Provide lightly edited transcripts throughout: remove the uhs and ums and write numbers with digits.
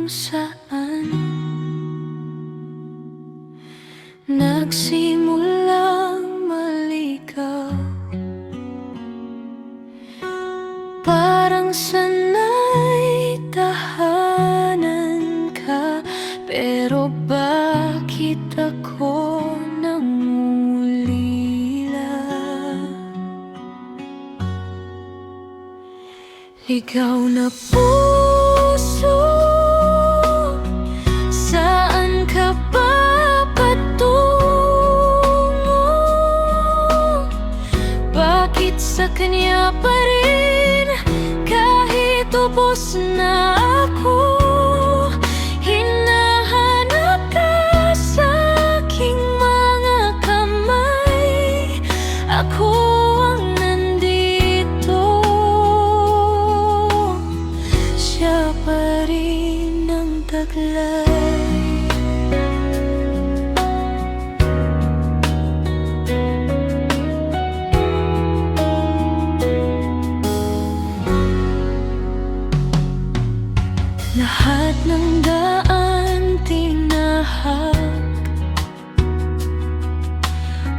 saan nagsimulang maligaw. Parang sana'y tahanan ka, pero bakit ako namumulila? Ligaw na puso, saan ka ba patungo? Bakit sa kanya pa rin kahit ubos na ako? Hinahanap ka sa aking mga kamay, ako ang nandito, siya pa rin ang taglay. Lahat ng daan tinahak,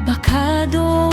baka doon